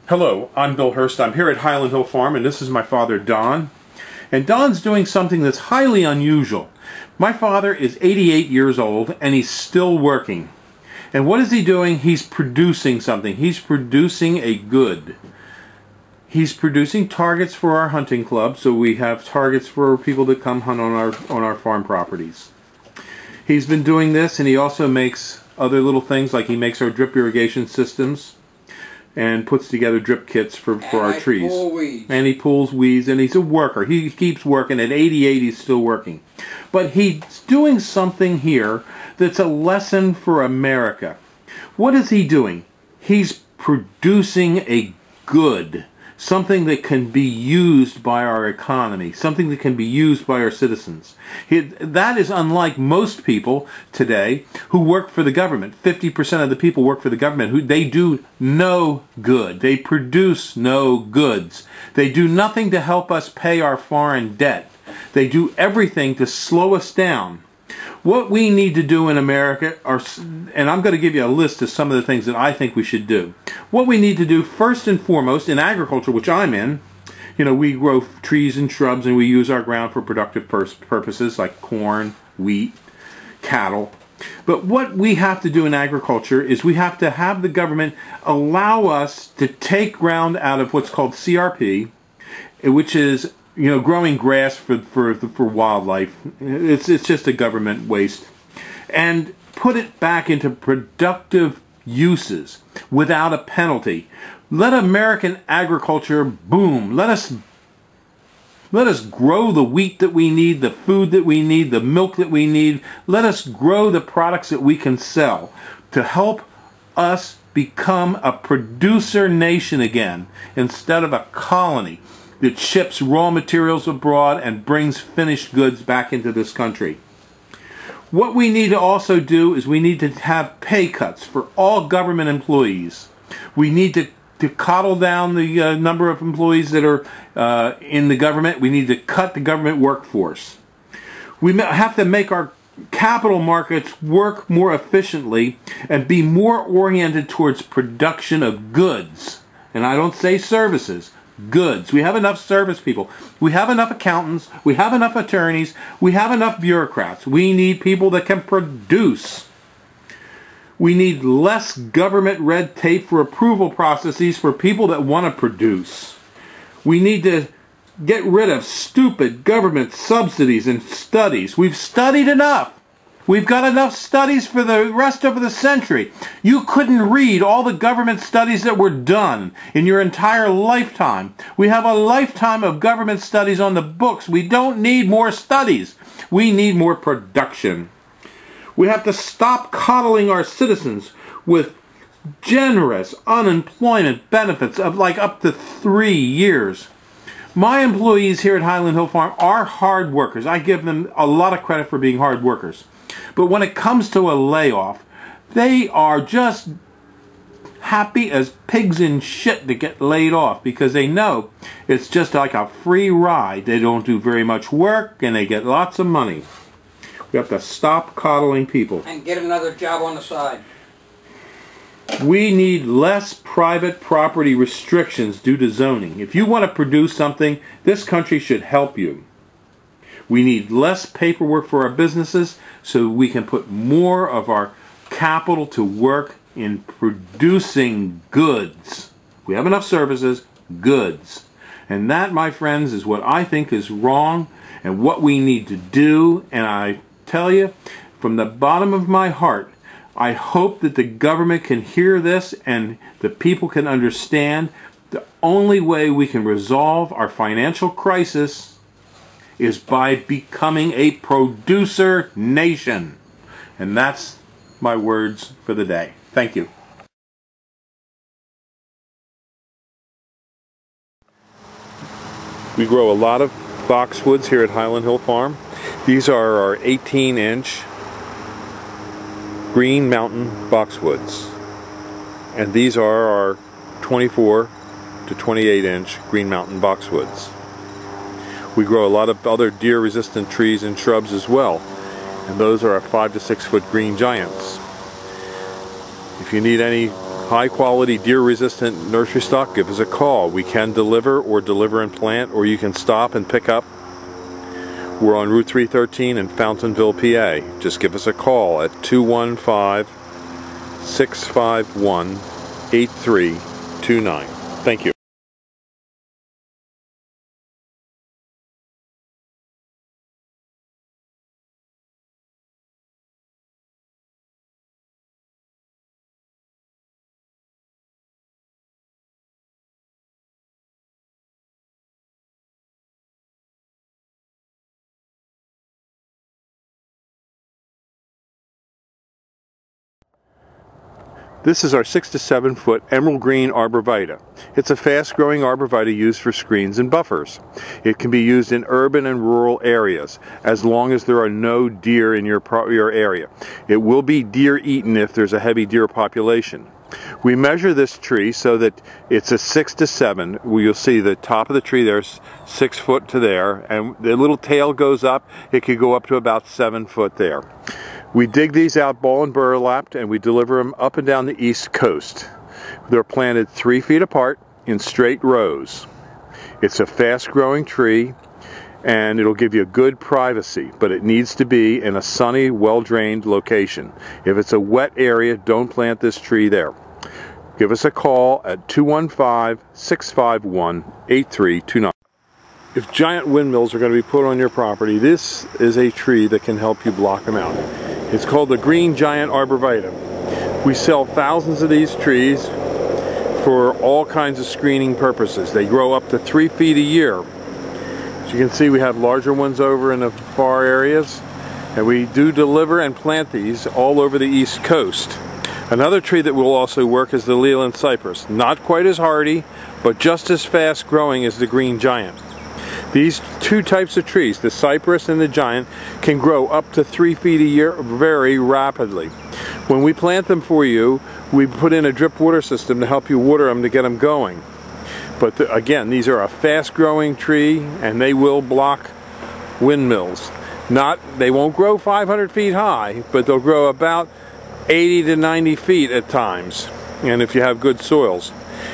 Hello, I'm Bill Hurst. I'm here at Highland Hill Farm, and this is my father, Don. And Don's doing something that's highly unusual. My father is 88 years old, and he's still working. And what is he doing? He's producing something. He's producing a good. He's producing targets for our hunting club, so we have targets for people that come hunt on our farm properties. He's been doing this, and he also makes other little things, like he makes our drip irrigation systems and puts together drip kits for our trees. And he pulls weeds, and he's a worker. He keeps working. At 88, he's still working. But he's doing something here that's a lesson for America. What is he doing? He's producing a good, something that can be used by our economy, something that can be used by our citizens. That is unlike most people today who work for the government. 50% of the people work for the government. They do no good. They produce no goods. They do nothing to help us pay our foreign debt. They do everything to slow us down. What we need to do in America are, and I'm going to give you a list of some of the things that I think we should do. What we need to do first and foremost in agriculture, which I'm in, we grow trees and shrubs, and we use our ground for productive purposes like corn, wheat, cattle. But what we have to do in agriculture is we have to have the government allow us to take ground out of what's called CRP, which is growing grass for wildlife. It's just a government waste. And put it back into productive uses without a penalty. Let American agriculture boom. Let us grow the wheat that we need, the food that we need, the milk that we need. Let us grow the products that we can sell to help us become a producer nation again instead of a colony that ships raw materials abroad and brings finished goods back into this country. What we need to also do is we need to have pay cuts for all government employees. We need to coddle down the number of employees that are in the government. We need to cut the government workforce. We have to make our capital markets work more efficiently and be more oriented towards production of goods. And I don't say services. Goods. We have enough service people. We have enough accountants. We have enough attorneys. We have enough bureaucrats. We need people that can produce. We need less government red tape for approval processes for people that want to produce. We need to get rid of stupid government subsidies and studies. We've studied enough. We've got enough studies for the rest of the century. You couldn't read all the government studies that were done in your entire lifetime. We have a lifetime of government studies on the books. We don't need more studies. We need more production. We have to stop coddling our citizens with generous unemployment benefits of like up to 3 years. My employees here at Highland Hill Farm are hard workers. I give them a lot of credit for being hard workers. But when it comes to a layoff, they are just happy as pigs in shit to get laid off because they know it's just like a free ride. They don't do very much work and they get lots of money. We have to stop coddling people. And get another job on the side. We need less private property restrictions due to zoning. If you want to produce something, this country should help you. We need less paperwork for our businesses so we can put more of our capital to work in producing goods. We have enough services, goods. And that, my friends, is what I think is wrong and what we need to do. And I tell you, from the bottom of my heart, I hope that the government can hear this and the people can understand the only way we can resolve our financial crisis is by becoming a producer nation. And that's my words for the day. Thank you. We grow a lot of boxwoods here at Highland Hill Farm. These are our 18-inch Green Mountain boxwoods. And these are our 24 to 28-inch Green Mountain boxwoods. We grow a lot of other deer-resistant trees and shrubs as well, and those are our 5 to 6 foot green giants. If you need any high quality deer resistant nursery stock, give us a call. We can deliver and plant, or you can stop and pick up. We're on Route 313 in Fountainville, PA. Just give us a call at 215-651-8329. Thank you. This is our 6 to 7 foot emerald green arborvitae. It's a fast growing arborvitae used for screens and buffers. It can be used in urban and rural areas as long as there are no deer in your area. It will be deer eaten if there's a heavy deer population. We measure this tree so that it's a 6 to 7. You'll see the top of the tree there's 6 foot to there, and the little tail goes up. It could go up to about 7 foot there. We dig these out ball and burlapped, and we deliver them up and down the East Coast. They're planted 3 feet apart in straight rows. It's a fast-growing tree, and it'll give you good privacy, but it needs to be in a sunny, well-drained location. If it's a wet area, don't plant this tree there. Give us a call at 215-651-8329. If giant windmills are going to be put on your property, this is a tree that can help you block them out. It's called the green giant arborvitae. We sell thousands of these trees for all kinds of screening purposes. They grow up to 3 feet a year. As you can see, we have larger ones over in the far areas, and we do deliver and plant these all over the East Coast. Another tree that will also work is the Leland cypress. Not quite as hardy, but just as fast growing as the green giant. These two types of trees, the cypress and the giant, can grow up to 3 feet a year very rapidly. When we plant them for you, we put in a drip water system to help you water them to get them going. But again, these are a fast-growing tree, and they will block windmills. They won't grow 500 feet high, but they'll grow about 80 to 90 feet at times, and if you have good soils.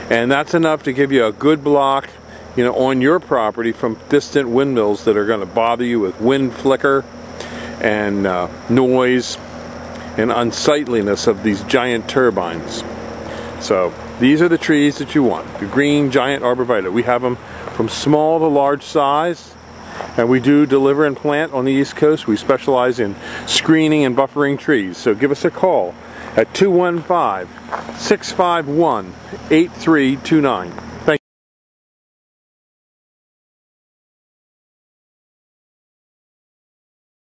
And that's enough to give you a good block, on your property from distant windmills that are going to bother you with wind flicker and noise and unsightliness of these giant turbines. So these are the trees that you want, the green giant arborvitae. We have them from small to large size, and we do deliver and plant on the East Coast. We specialize in screening and buffering trees. So give us a call at 215-651-8329.